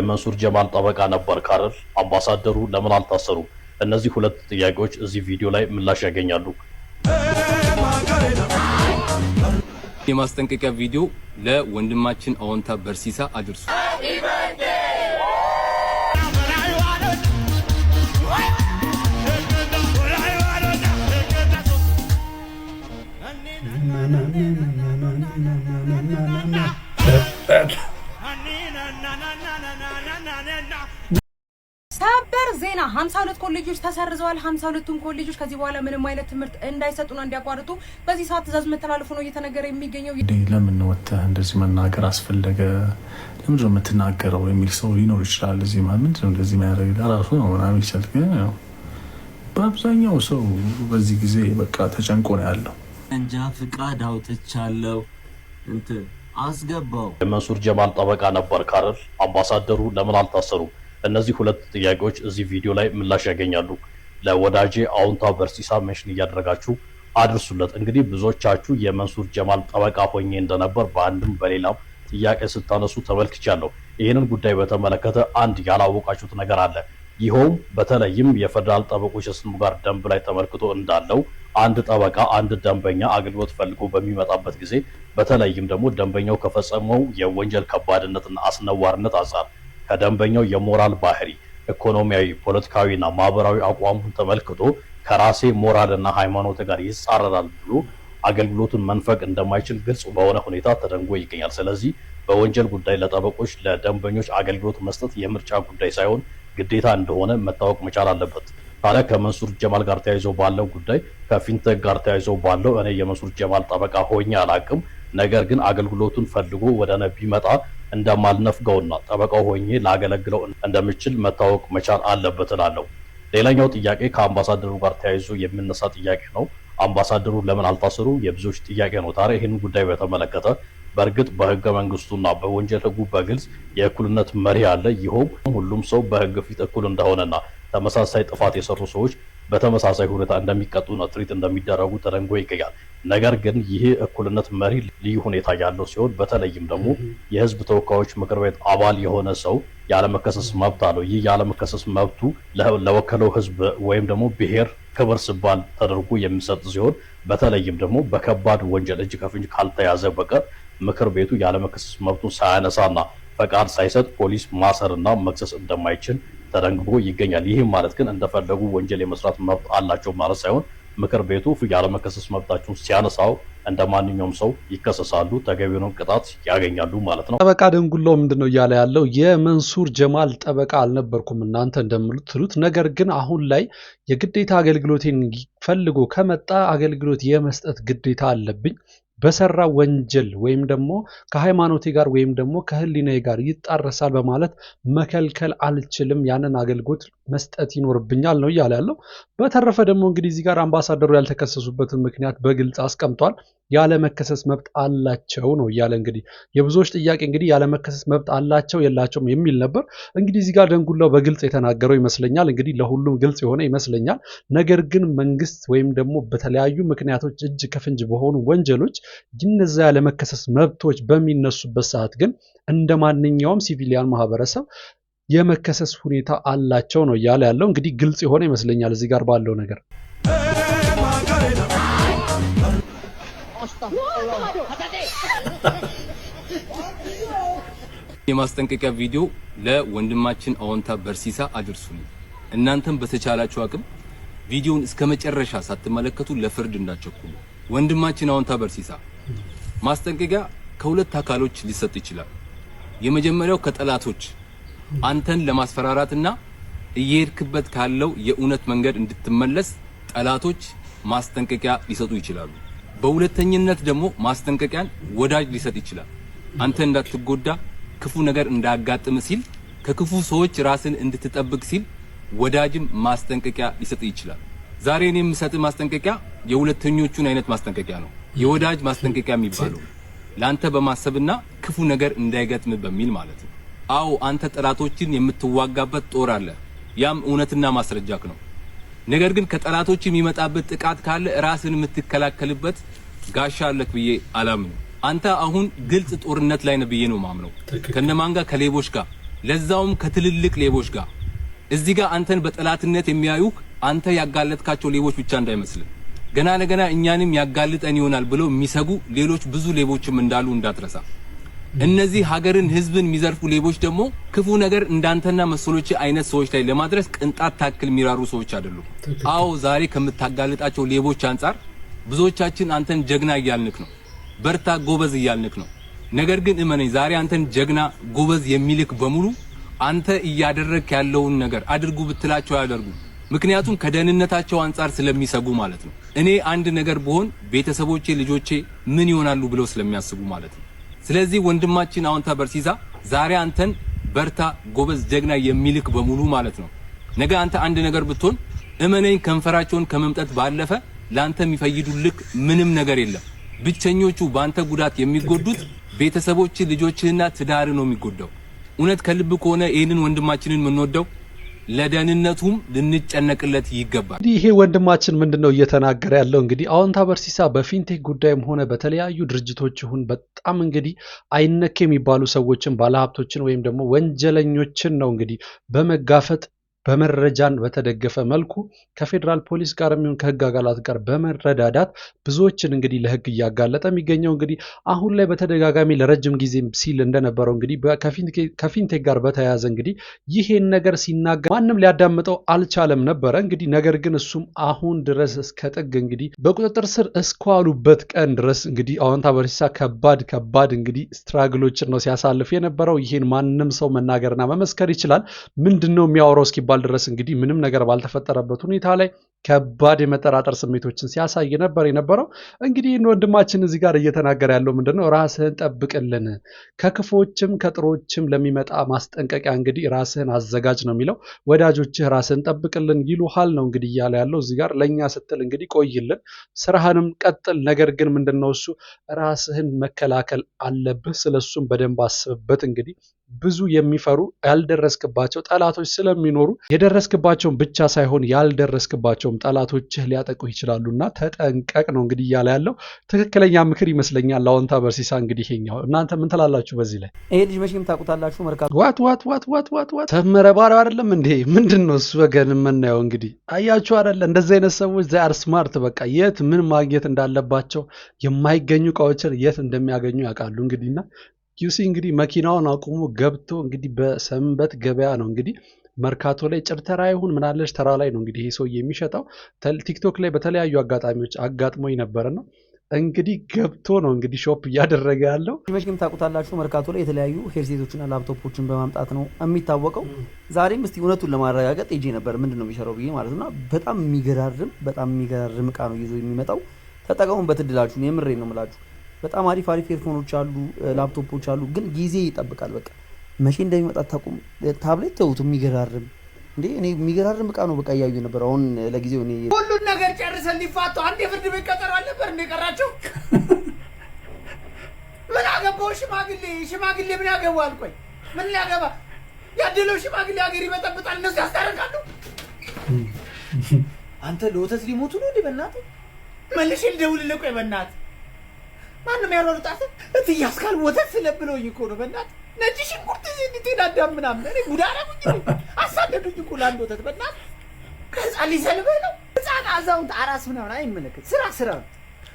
መንሱር ጀማል ጠበቃ ነበር ካረር አምባሳደሩ ለምን አልታሰሩ? እነዚህ ሁለት ጥያቄዎች እዚህ ቪዲዮ ላይ ምላሽ ያገኛሉ። የማስጠንቀቂያ ቪዲዮ ለወንድማችን አዎንታ በርሲሳ አድርሱ። ሰበር ዜና 52 ኮሌጆች ተሰርዘዋል። 52ቱም ኮሌጆች ከዚህ በኋላ ምንም አይነት ትምህርት እንዳይሰጡና እንዲያቋርጡ በዚህ ሰዓት ትዕዛዝ መተላለፉ ነው እየተነገረ የሚገኘው። ለምን ወጥተህ እንደዚህ መናገር አስፈለገ? ለምን ነው የምትናገረው የሚል ሰው ሊኖር ይችላል። እዚህ ማለት ነው እንደዚህ የሚያደርግ ራሱ ነው ምናምን ይችላል። ግን በአብዛኛው ሰው በዚህ ጊዜ በቃ ተጨንቆ ነው ያለው። እንጃ ፍቃድ አውጥቻለሁ እንትን አስገባው። መንሱር ጀማል ጠበቃ ነበር ካረር አምባሳደሩ ለምን አልታሰሩ? እነዚህ ሁለት ጥያቄዎች እዚህ ቪዲዮ ላይ ምላሽ ያገኛሉ። ለወዳጄ አዎንታ በርሲሳ ሜንሽን እያደረጋችሁ አድርሱለት። እንግዲህ ብዙዎቻችሁ የመንሱር ጀማል ጠበቃ ሆኜ እንደነበር በአንድም በሌላም ጥያቄ ስታነሱ ተመልክቻለሁ። ይህንን ጉዳይ በተመለከተ አንድ ያላወቃችሁት ነገር አለ። ይኸውም በተለይም የፌደራል ጠበቆች የስነ ምግባር ደንብ ላይ ተመልክቶ እንዳለው አንድ ጠበቃ አንድ ደንበኛ አገልግሎት ፈልጎ በሚመጣበት ጊዜ በተለይም ደግሞ ደንበኛው ከፈጸመው የወንጀል ከባድነትና አስነዋሪነት አንጻር ከደንበኛው የሞራል ባህሪ፣ ኢኮኖሚያዊ፣ ፖለቲካዊና ማህበራዊ አቋሙን ተመልክቶ ከራሴ ሞራልና ሃይማኖት ጋር ይጻረራል ብሎ አገልግሎቱን መንፈቅ እንደማይችል ግልጽ በሆነ ሁኔታ ተደንጎ ይገኛል። ስለዚህ በወንጀል ጉዳይ ለጠበቆች ለደንበኞች አገልግሎት መስጠት የምርጫ ጉዳይ ሳይሆን ግዴታ እንደሆነ መታወቅ መቻል አለበት። ታዲያ ከመንሱር ጀማል ጋር ተያይዞ ባለው ጉዳይ ከፊንቴክ ጋር ተያይዞ ባለው እኔ የመንሱር ጀማል ጠበቃ ሆኜ አላቅም። ነገር ግን አገልግሎቱን ፈልጎ ወደ እኔ ቢመጣ እንደማልነፍገውና ጠበቃው ሆኜ ላገለግለው እንደምችል መታወቅ መቻል አለበት እላለሁ። ሌላኛው ጥያቄ ከአምባሳደሩ ጋር ተያይዞ የሚነሳ ጥያቄ ነው። አምባሳደሩ ለምን አልታሰሩ? የብዙዎች ጥያቄ ነው። ታዲያ ይህን ጉዳይ በተመለከተ በእርግጥ በህገ መንግስቱና በወንጀል ህጉ በግልጽ የእኩልነት መሪ አለ። ይኸውም ሁሉም ሰው በህግ ፊት እኩል እንደሆነና ተመሳሳይ ጥፋት የሰሩ ሰዎች በተመሳሳይ ሁኔታ እንደሚቀጡና ትሪት እንደሚደረጉ ተደንጎ ይገኛል። ነገር ግን ይህ እኩልነት መሪ ልዩ ሁኔታ ያለው ሲሆን በተለይም ደግሞ የህዝብ ተወካዮች ምክር ቤት አባል የሆነ ሰው ያለመከሰስ መብት አለው። ይህ ያለመከሰስ መብቱ ለወከለው ህዝብ ወይም ደግሞ ብሔር ክብር ሲባል ተደርጎ የሚሰጥ ሲሆን በተለይም ደግሞ በከባድ ወንጀል እጅ ከፍንጅ ካልተያዘ በቀር ምክር ቤቱ ያለመከሰስ መብቱን ሳያነሳና ፈቃድ ሳይሰጥ ፖሊስ ማሰርና መክሰስ እንደማይችል ተደንግጎ ይገኛል። ይህም ማለት ግን እንደፈለጉ ወንጀል የመስራት መብት አላቸው ማለት ሳይሆን ምክር ቤቱ ያለመከሰስ መብታቸውን ሲያነሳው እንደማንኛውም ሰው ይከሰሳሉ፣ ተገቢውን ቅጣት ያገኛሉ ማለት ነው። ጠበቃ ደንጉላው ምንድነው እያለ ያለው? የመንሱር ጀማል ጠበቃ አልነበርኩም እናንተ እንደምትሉት። ነገር ግን አሁን ላይ የግዴታ አገልግሎቴን ፈልጎ ከመጣ አገልግሎት የመስጠት ግዴታ አለብኝ። በሰራ ወንጀል ወይም ደግሞ ከሃይማኖቴ ጋር ወይም ደግሞ ከህሊናዬ ጋር ይጣረሳል በማለት መከልከል አልችልም። ያንን አገልግሎት መስጠት ይኖርብኛል ነው እያለ ያለው። በተረፈ ደግሞ እንግዲህ እዚህ ጋር አምባሳደሩ ያልተከሰሱበትን ምክንያት በግልጽ አስቀምጧል። ያለመከሰስ መብት አላቸው ነው እያለ እንግዲህ የብዙዎች ጥያቄ እንግዲህ ያለመከሰስ መብት አላቸው የላቸውም የሚል ነበር። እንግዲህ እዚህ ጋር ደንጉላው በግልጽ የተናገረው ይመስለኛል። እንግዲህ ለሁሉም ግልጽ የሆነ ይመስለኛል። ነገር ግን መንግስት ወይም ደግሞ በተለያዩ ምክንያቶች እጅ ከፍንጅ በሆኑ ወንጀሎች እነዛ ያለመከሰስ መብቶች በሚነሱበት ሰዓት ግን እንደ ማንኛውም ሲቪሊያን ማህበረሰብ የመከሰስ ሁኔታ አላቸው ነው እያለ ያለው። እንግዲህ ግልጽ የሆነ ይመስለኛል እዚህ ጋር ባለው ነገር። የማስጠንቀቂያ ቪዲዮ ለወንድማችን አዎንታ በርሲሳ አድርሱልኝ። እናንተም በተቻላችሁ አቅም ቪዲዮውን እስከ መጨረሻ ሳትመለከቱ ለፍርድ እንዳትቸኩሉ። ወንድማችን አዎንታ በርሲሳ ማስጠንቀቂያ ከሁለት አካሎች ሊሰጥ ይችላል። የመጀመሪያው ከጠላቶች አንተን ለማስፈራራትና እየሄድክበት ካለው የእውነት መንገድ እንድትመለስ ጠላቶች ማስጠንቀቂያ ሊሰጡ ይችላሉ። በሁለተኝነት ደግሞ ማስጠንቀቂያን ወዳጅ ሊሰጥ ይችላል። አንተ እንዳትጎዳ ክፉ ነገር እንዳያጋጥም ሲል ከክፉ ሰዎች ራስን እንድትጠብቅ ሲል ወዳጅም ማስጠንቀቂያ ሊሰጥ ይችላል። ዛሬ እኔ የምሰጥ ማስጠንቀቂያ የሁለተኞቹን አይነት ማስጠንቀቂያ ነው። የወዳጅ ማስጠንቀቂያ የሚባለው ላንተ በማሰብና ክፉ ነገር እንዳይገጥም በሚል ማለት ነው። አዎ አንተ ጠላቶችን የምትዋጋበት ጦር አለ። ያም እውነትና ማስረጃክ ነው። ነገር ግን ከጠላቶች የሚመጣበት ጥቃት ካለ ራስን የምትከላከልበት ጋሻ አለክ ብዬ አላምንም። አንተ አሁን ግልጽ ጦርነት ላይ ነህ ብዬ ነው ማምነው። ከነማን ጋር? ከሌቦች ጋር፣ ለዛውም ከትልልቅ ሌቦች ጋር። እዚህ ጋር አንተን በጠላትነት የሚያዩህ አንተ ያጋለጥካቸው ሌቦች ብቻ እንዳይመስል፣ ገና ለገና እኛንም ያጋልጠን ይሆናል ብለው የሚሰጉ ሌሎች ብዙ ሌቦችም እንዳሉ እንዳትረሳ። እነዚህ ሀገርን ህዝብን የሚዘርፉ ሌቦች ደግሞ ክፉ ነገር እንዳንተና መሰሎች አይነት ሰዎች ላይ ለማድረስ ቅንጣት ታክል የሚራሩ ሰዎች አይደሉም። አዎ ዛሬ ከምታጋልጣቸው ሌቦች አንጻር ብዙዎቻችን አንተን ጀግና እያልንክ ነው፣ በርታ ጎበዝ እያልንክ ነው። ነገር ግን እመነኝ ዛሬ አንተን ጀግና ጎበዝ የሚልክ በሙሉ አንተ እያደረክ ያለውን ነገር አድርጉ ብትላቸው አያደርጉ። ምክንያቱም ከደህንነታቸው አንጻር ስለሚሰጉ ማለት ነው። እኔ አንድ ነገር ብሆን ቤተሰቦቼ ልጆቼ ምን ይሆናሉ ብለው ስለሚያስቡ ማለት ነው። ስለዚህ ወንድማችን አዎንታ በርሲሳ ዛሬ አንተን በርታ ጎበዝ ጀግና የሚልክ በሙሉ ማለት ነው ነገ አንተ አንድ ነገር ብትሆን እመነኝ ከንፈራቸውን ከመምጠት ባለፈ ላንተ የሚፈይዱልክ ምንም ነገር የለም። ብቸኞቹ ባንተ ጉዳት የሚጎዱት ቤተሰቦች ልጆችህና ትዳር ነው የሚጎዳው። እውነት ከልብ ከሆነ ይሄንን ወንድማችንን የምንወደው ለደህንነቱም ልንጨነቅለት ይገባል። ይሄ ወንድማችን ምንድነው እየተናገረ ያለው? እንግዲህ አዎንታ በርሲሳ በፊንቴክ ጉዳይም ሆነ በተለያዩ ድርጅቶች ይሁን በጣም እንግዲህ አይነክ የሚባሉ ሰዎችን ባለሀብቶችን ወይም ደግሞ ወንጀለኞችን ነው እንግዲህ በመጋፈጥ በመረጃን በተደገፈ መልኩ ከፌዴራል ፖሊስ ጋር የሚሆን ከህግ አካላት ጋር በመረዳዳት ብዙዎችን እንግዲህ ለህግ እያጋለጠ የሚገኘው እንግዲህ አሁን ላይ በተደጋጋሚ ለረጅም ጊዜ ሲል እንደነበረው እንግዲህ ከፊንቴክ ጋር በተያያዘ እንግዲህ ይሄን ነገር ሲናገር ማንም ሊያዳምጠው አልቻለም ነበረ። እንግዲህ ነገር ግን እሱም አሁን ድረስ እስከ ጥግ እንግዲህ በቁጥጥር ስር እስከዋሉበት ቀን ድረስ እንግዲህ አዎንታ በርሲሳ ከባድ እንግዲህ ስትራግሎችን ነው ሲያሳልፍ የነበረው። ይሄን ማንም ሰው መናገርና መመስከር ይችላል። ምንድነው የሚያወራው እስኪባል ድረስ እንግዲህ ምንም ነገር ባልተፈጠረበት ሁኔታ ላይ ከባድ የመጠራጠር ስሜቶችን ሲያሳይ ነበር የነበረው። እንግዲህ ወንድማችን እዚህ ጋር እየተናገረ ያለው ምንድነው? ራስህን ጠብቅልን፣ ከክፎችም ከጥሮችም ለሚመጣ ማስጠንቀቂያ እንግዲህ ራስህን አዘጋጅ ነው የሚለው። ወዳጆችህ ራስህን ጠብቅልን ይሉሃል ነው እንግዲህ እያለ ያለው እዚህ ጋር። ለኛ ስትል እንግዲህ ቆይልን፣ ስራህንም ቀጥል። ነገር ግን ምንድነው እሱ ራስህን መከላከል አለብህ። ስለሱም በደንብ አስብበት። እንግዲህ ብዙ የሚፈሩ ያልደረስክባቸው ጠላቶች ስለሚኖሩ የደረስክባቸውን ብቻ ሳይሆን ያልደረስክባቸውም ጠላቶችህ ሊያጠቁ ይችላሉና ተጠንቀቅ ነው እንግዲህ እያለ ያለው። ትክክለኛ ምክር ይመስለኛል ለአዎንታ በርሲሳ። እንግዲህ ይሄኛው እናንተ ምን ትላላችሁ በዚህ ላይ? ይሄ ልጅ መቼም ታውቁታላችሁ። መርካቶ ዋት ተመረባሪው አይደለም እንዴ? ምንድነው እሱ ወገን የምናየው? እንግዲህ አያችሁ አይደለ? እንደዚህ አይነት ሰዎች ዛር ስማርት በቃ የት ምን ማግኘት እንዳለባቸው የማይገኙ እቃዎችን የት እንደሚያገኙ ያውቃሉ። እንግዲህና ዩሲ እንግዲህ መኪናውን አቁሞ ገብቶ እንግዲህ በሰንበት ገበያ ነው እንግዲህ መርካቶ ላይ ጭርተራ ይሁን ምናለሽ ተራ ላይ ነው እንግዲህ ይሄ ሰው የሚሸጠው። ቲክቶክ ላይ በተለያዩ አጋጣሚዎች አጋጥሞኝ ነበርና እንግዲህ ገብቶ ነው እንግዲህ ሾፕ እያደረገ ያለው። መቼም ታውቁታላችሁ። መርካቶ ላይ የተለያዩ ሄድሴቶችና ላፕቶፖችን በማምጣት ነው የሚታወቀው። ዛሬም እስቲ እውነቱን ለማረጋገጥ ሄጄ ነበር ምንድነው የሚሰራው ብዬ ማለት ነው። በጣም የሚገራርም እቃ ነው ይዞ የሚመጣው። ተጠቀሙበት እድላችሁን፣ የምሬን ነው የምላችሁ። በጣም አሪፍ ኤርፎኖች አሉ፣ ላፕቶፖች አሉ። ግን ጊዜ ይጠብቃል። በቃ መቼ እንደሚመጣ ታቁም። ታብሌት ተውት፣ የሚገራርም እንዴ! እኔ የሚገራርም እቃ ነው በቃ እያዩ ነበር። አሁን ለጊዜው እኔ ሁሉን ነገር ጨርሰን ሊፋቱ አንድ የፍርድ ቤት ቀጠሮ አልነበር እንደ ቀራቸው? ምን አገባው ሽማግሌ ምን ያገባዋል? ቆይ ምን ሊያገባ ያደለው ሽማግሌ ሀገር ይበጠብጣል፣ እነሱ ያስታርቃሉ። አንተ ለወተት ሊሞቱ ነው እንዴ? በእናትህ መልሼ ልደውልልህ። ቆይ በእናትህ ማንም ያሯሩጣት እትያስካል ወተት ስለብለውኝ እኮ ነው። በእናትህ ነጭ ሽንኩርት እንዴት አዳም ምናምን እኔ ጉዳራ ጉኝ አሳደዱኝ እኮ ለአንድ ወተት። በእናትህ ከህፃን ሊሰልበህ ነው። ህፃን አዛውንት አራስ ምናምን አይመለከት። ስራ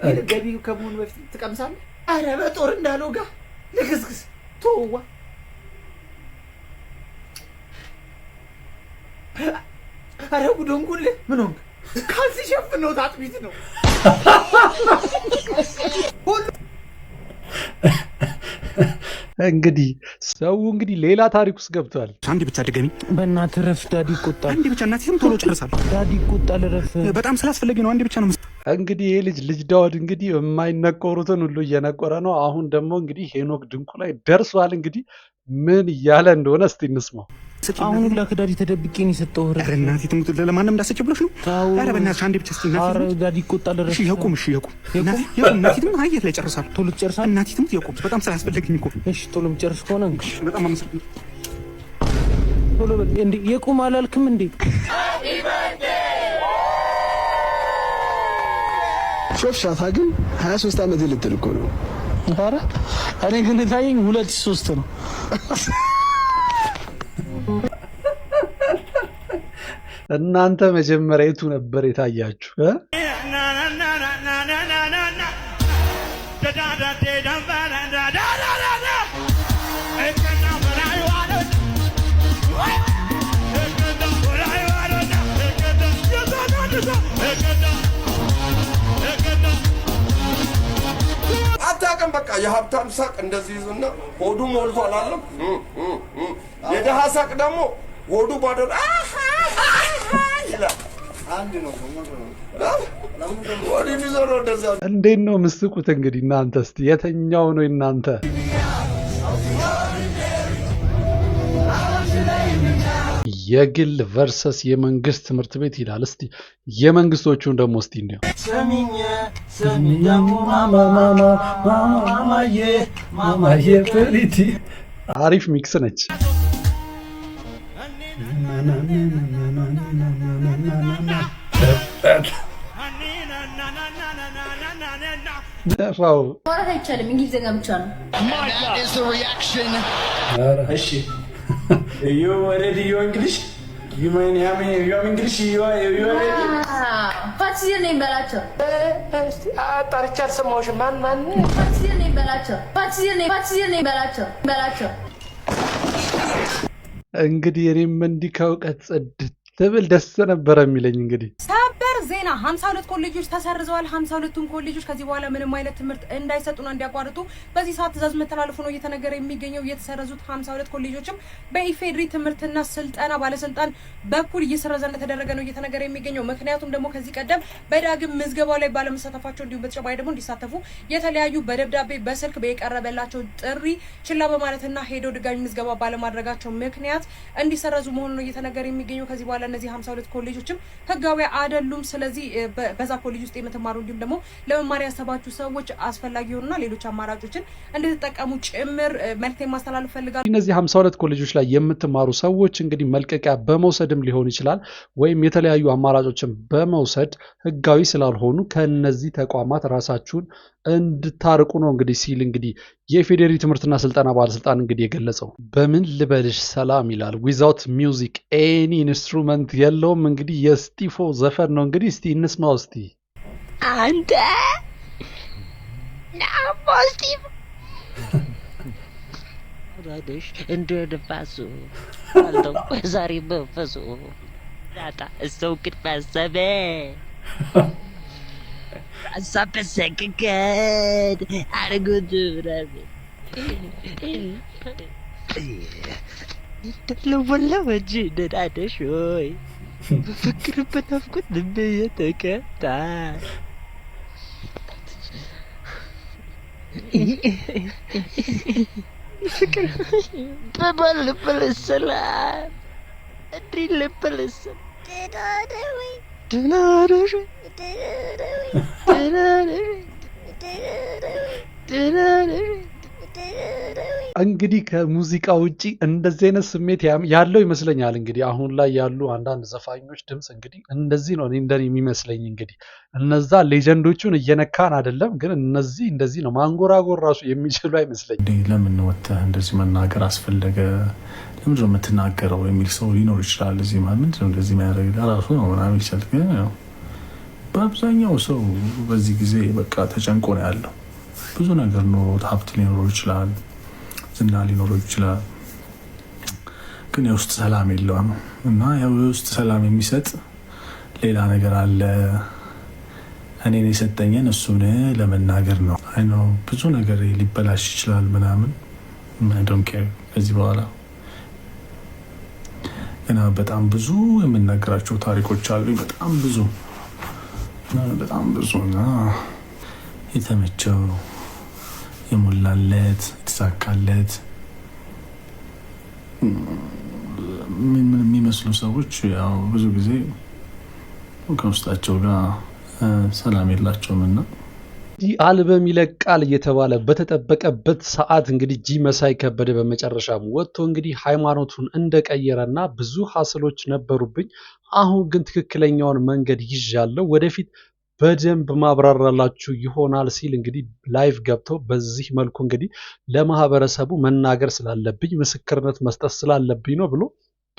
ይህ ገቢ ከመሆኑ በፊት ትቀምሳለህ። አረ በጦር እንዳልወጋ ልግስግስ ተወዋ። አረ ጉዶንጉል ምን ሆንክ? ካልሲ ሸፍነው ታጥቢት ነው። እንግዲህ ሰው እንግዲህ ሌላ ታሪክ ውስጥ ገብቷል። አንዴ ብቻ ድገሚ በእናትህ ረፍ። ዳዲ ይቆጣል። አንዴ ብቻ እናቴም ቶሎ ጨርሳለሁ። ዳዲ ይቆጣል። ረፍ። በጣም ስላስፈለገ ነው። አንዴ ብቻ ነው። እንግዲህ ይሄ ልጅ ዳውድ እንግዲህ የማይነቆሩትን ሁሉ እየነቆረ ነው። አሁን ደግሞ እንግዲህ ሄኖክ ድንቁ ላይ ደርሷል። እንግዲህ ምን እያለ እንደሆነ እስቲ እንስማው። አሁን ሁላ ከዳዲ ተደብቄን የሰጠው ኧረ እናቴ ትሙት ለማንም እንዳሰጭ ብሎሽ ነው። ኧረ በእናትሽ አንዴ ብቻ እስቲ እናቴ። ኧረ ዳዲ ይቆጣል። ረፍ። ይቁም። እናቴ ትሙት አየት ላይ ጨርሳለሁ። ቶሎ ጨርሳለሁ። እናቴ ትሙት ይቁም። በጣም ስላስፈለገኝ እኮ። እሺ ቶሎ ጨርስ ከሆነ በጣም አመሰግናለሁ። ቶሎ በል እንዴ። የቁም አላልክም እንዴ? ሾፍ ሻፋ ግን 23 ዓመት ልትል እኮ ነው። ኧረ እኔ ግን ታየኝ 2-3 ነው። እናንተ መጀመሪያ የቱ ነበር የታያችሁ? አታውቅም። በቃ የሀብታም ሳቅ እንደዚህ ይዙና ሆዱ ሞልቶ አላለም። የደሃ ሳቅ ደግሞ ሆዱ ባዶ ይላል። አንድ ነው። እንዴት ነው ምስቁት? እንግዲህ እናንተ እስቲ የትኛው ነው እናንተ? የግል ቨርሰስ የመንግስት ትምህርት ቤት ይላል። እስቲ የመንግስቶቹን ደግሞ እስቲ እንዴ ማማዬ ፕሪቲ አሪፍ ሚክስ ነች። ነፋው ማለት አይቻልም። እንግሊዝኛ ብቻ ነው። እሺ you already you English you mean you English you already ፋሲል ነኝ በላቸው። አጣርቻ አልሰማሁሽም። ማን ፋሲል ነኝ በላቸው። ፋሲል ነኝ በላቸው። እንግዲህ እኔም እንዲህ ከእውቀት ጽድት ትብል ደስ ነበር የሚለኝ። እንግዲህ ሰበር ዜና 52 ኮሌጆች ተሰርዘዋል። 52ቱም ኮሌጆች ከዚህ በኋላ ምንም አይነት ትምህርት እንዳይሰጡና እንዲያቋርጡ በዚህ ሰዓት ትዕዛዝ መተላለፉ ነው እየተነገረ የሚገኘው። የተሰረዙት 52 ኮሌጆችም በኢፌድሪ ትምህርትና ስልጠና ባለስልጣን በኩል እየሰረዘ እንደተደረገ ነው እየተነገረ የሚገኘው። ምክንያቱም ደግሞ ከዚህ ቀደም በዳግም ምዝገባው ላይ ባለመሳተፋቸው እንዲሁም በተጨማሪ ደግሞ እንዲሳተፉ የተለያዩ በደብዳቤ በስልክ የቀረበላቸው ጥሪ ችላ በማለትና ሄደው ድጋሚ ምዝገባ ባለማድረጋቸው ምክንያት እንዲሰረዙ መሆኑ ነው እየተነገረ የሚገኘው። ከዚህ በኋላ እነዚህ 52 ኮሌጆችም ህጋዊ አይደሉም። ስለዚህ በዛ ኮሌጅ ውስጥ የምትማሩ እንዲሁም ደግሞ ለመማሪያ ያሰባችሁ ሰዎች አስፈላጊ የሆኑና ሌሎች አማራጮችን እንድትጠቀሙ ጭምር መልእክቴን ማስተላለፍ ፈልጋለሁ። እነዚህ 52 ኮሌጆች ላይ የምትማሩ ሰዎች እንግዲህ መልቀቂያ በመውሰድም ሊሆን ይችላል ወይም የተለያዩ አማራጮችን በመውሰድ ህጋዊ ስላልሆኑ ከነዚህ ተቋማት ራሳችሁን እንድታርቁ ነው እንግዲህ ሲል እንግዲህ የፌዴሪ ትምህርትና ስልጠና ባለስልጣን እንግዲህ የገለጸው። በምን ልበልሽ ሰላም ይላል። ዊዛውት ሚውዚክ ኤኒ ኢንስትሩመንት የለውም። እንግዲህ የስቲፎ ዘፈን ነው። እንግዲህ እስቲ እንስማው። እስቲ አንተ ናሞ ስቲፎ ራደሽ እንደ ነፋሱ አልተው ዛሬ መንፈሱ ዳታ እሰው ቅድማሰበ Sabe secret, argut brave. Lo wajib ada shoy. Fikir penafkut lebih terkata. Fikir. Bebal salam. Adil salam. እንግዲህ ከሙዚቃ ውጪ እንደዚህ አይነት ስሜት ያለው ይመስለኛል። እንግዲህ አሁን ላይ ያሉ አንዳንድ ዘፋኞች ድምጽ እንግዲህ እንደዚህ ነው እንደኔ የሚመስለኝ። እንግዲህ እነዛ ሌጀንዶቹን እየነካን አይደለም፣ ግን እነዚህ እንደዚህ ነው ማንጎራጎር ራሱ የሚችሉ አይመስለኝም። ለምን ወጥተህ እንደዚህ መናገር አስፈለገ? ለምን ነው የምትናገረው የሚል ሰው ሊኖር ይችላል። እዚህ ማለት ነው እንደዚህ የሚያደርግ ራሱ ነው ምናምን ይችላል። ግን በአብዛኛው ሰው በዚህ ጊዜ በቃ ተጨንቆ ነው ያለው። ብዙ ነገር ኖሮት ሀብት ሊኖረው ይችላል፣ ዝና ሊኖረው ይችላል፣ ግን የውስጥ ሰላም የለውም። እና የውስጥ ሰላም የሚሰጥ ሌላ ነገር አለ። እኔን የሰጠኝን እሱን ለመናገር ነው። አይ ነው ብዙ ነገር ሊበላሽ ይችላል ምናምን ዶንት ኬር ከዚህ በኋላ እና በጣም ብዙ የምናገራቸው ታሪኮች አሉ። በጣም ብዙ እና የተመቸው የሞላለት የተሳካለት ምን የሚመስሉ ሰዎች ያው ብዙ ጊዜ ከውስጣቸው ጋር ሰላም የላቸውም እና አልበም ይለቃል እየተባለ በተጠበቀበት ሰዓት እንግዲህ ጂ መሳይ ከበደ በመጨረሻም ወጥቶ እንግዲህ ሃይማኖቱን እንደቀየረና ብዙ ሀስሎች ነበሩብኝ፣ አሁን ግን ትክክለኛውን መንገድ ይዣለሁ፣ ወደፊት በደንብ ማብራራላችሁ ይሆናል ሲል እንግዲህ ላይቭ ገብቶ በዚህ መልኩ እንግዲህ ለማህበረሰቡ መናገር ስላለብኝ ምስክርነት መስጠት ስላለብኝ ነው ብሎ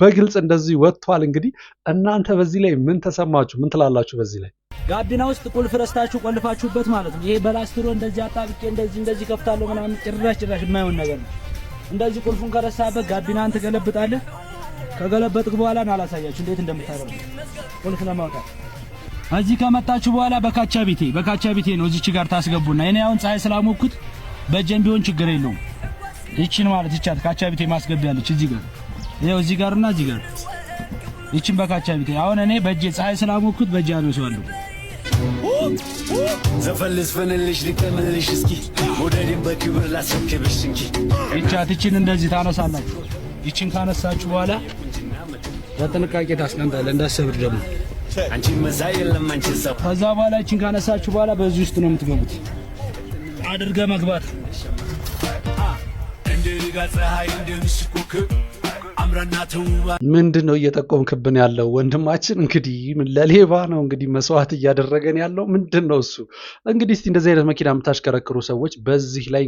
በግልጽ እንደዚህ ወጥቷል። እንግዲህ እናንተ በዚህ ላይ ምን ተሰማችሁ? ምን ትላላችሁ? በዚህ ላይ ጋቢና ውስጥ ቁልፍ ረስታችሁ ቆልፋችሁበት ማለት ነው። ይሄ በላስትሮ እንደዚህ አጣብቄ እንደዚህ ከፍታለሁ ምናምን ጭራሽ የማይሆን ነገር ነው። እንደዚህ ቁልፉን ከረሳበት ጋቢናን ትገለብጣለህ። ከገለበጥክ በኋላ ነው አላሳያችሁ እንዴት እንደምታደርጉ ቁልፍ ለማውጣት። እዚህ ከመጣችሁ በኋላ በካቻቢቴ ነው እዚች ጋር ታስገቡና እኔ አሁን ፀሐይ ስላሞኩት በእጄም ቢሆን ችግር የለውም። ይቺን ማለት ይቻት ካቻቢቴ ማስገቢያለች እዚህ ጋር ይሄው እዚህ ጋርና እዚህ ጋር ይቺን በካቻቢቴ አሁን እኔ በእጄ ፀሐይ ስላሞኩት በእጄ አነሳዋለሁ። ዘፈልስ ፈንልሽ ልቀምልሽ እስኪ ወደድን በክብር ላሰክብሽ እንጂ ይቺን እንደዚህ ታነሳላችሁ። ይቺን ካነሳችሁ በኋላ በጥንቃቄ ታስቀምጣለህ እንዳሰብር ደግሞ አንቺ መሳይ የለም አንቺ ሰው። ከዛ በኋላ ይቺን ካነሳችሁ በኋላ በዚህ ውስጥ ነው የምትገቡት። አድርገ መግባት እንደሪጋ ፀሐይ እንደምሽኩክ አምራና ተውባ ምንድነው እየጠቆምክብን ያለው ወንድማችን? እንግዲህ ለሌባ ነው እንግዲህ መስዋዕት እያደረገን ያለው ምንድነው እሱ? እንግዲህ እስቲ እንደዚህ አይነት መኪና የምታሽከረክሩ ሰዎች በዚህ ላይ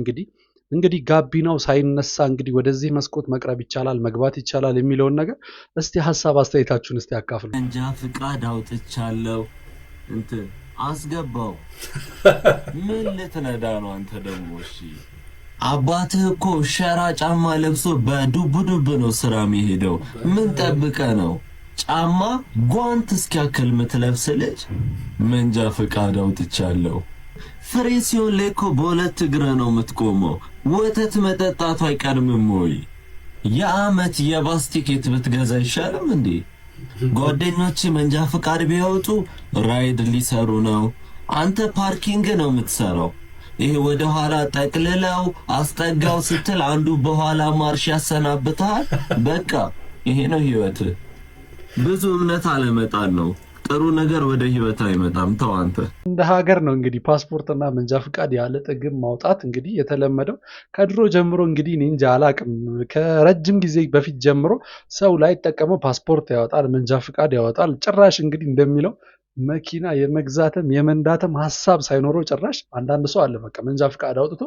እንግዲህ ጋቢናው ሳይነሳ እንግዲህ ወደዚህ መስኮት መቅረብ ይቻላል መግባት ይቻላል የሚለውን ነገር እስቲ ሐሳብ አስተያየታችሁን እስቲ አካፍሉ። እንጃ ፍቃድ አውጥቻለሁ አስገባው። ምን ልትነዳ ነው አንተ ደግሞ? እሺ አባትህ እኮ ሸራ ጫማ ለብሶ በዱብ ነው ስራ የሚሄደው። ምን ጠብቀ ነው? ጫማ ጓንት እስኪያክል ምትለብስ ልጅ መንጃ ፍቃድ አውጥቻለሁ። ፍሬ ሲሆን ለኮ በሁለት እግር ነው የምትቆመው። ወተት መጠጣቱ አይቀርምም ወይ? የአመት የባስ ቲኬት ብትገዛ አይሻልም እንዴ? ጓደኞች መንጃ ፍቃድ ቢያወጡ ራይድ ሊሰሩ ነው። አንተ ፓርኪንግ ነው የምትሰራው። ይሄ ወደ ኋላ ጠቅልለው አስጠጋው ስትል አንዱ በኋላ ማርሽ ያሰናብታል። በቃ ይሄ ነው ህይወት። ብዙ እምነት አለመጣል ነው። ጥሩ ነገር ወደ ህይወት አይመጣም። ተው አንተ። እንደ ሀገር ነው እንግዲህ ፓስፖርትና መንጃ ፍቃድ ያለ ጥግም ማውጣት እንግዲህ የተለመደው ከድሮ ጀምሮ እንግዲህ እኔ እንጃ አላቅም። ከረጅም ጊዜ በፊት ጀምሮ ሰው ላይ ጠቀመው ፓስፖርት ያወጣል፣ መንጃ ፍቃድ ያወጣል። ጭራሽ እንግዲህ እንደሚለው መኪና የመግዛትም የመንዳትም ሐሳብ ሳይኖረው ጭራሽ አንዳንድ ሰው አለ በቃ መንጃ ፍቃድ አውጥቶ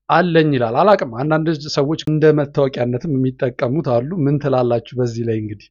አለኝ ይላል። አላቅም። አንዳንድ ሰዎች እንደ መታወቂያነትም የሚጠቀሙት አሉ። ምን ትላላችሁ በዚህ ላይ እንግዲህ?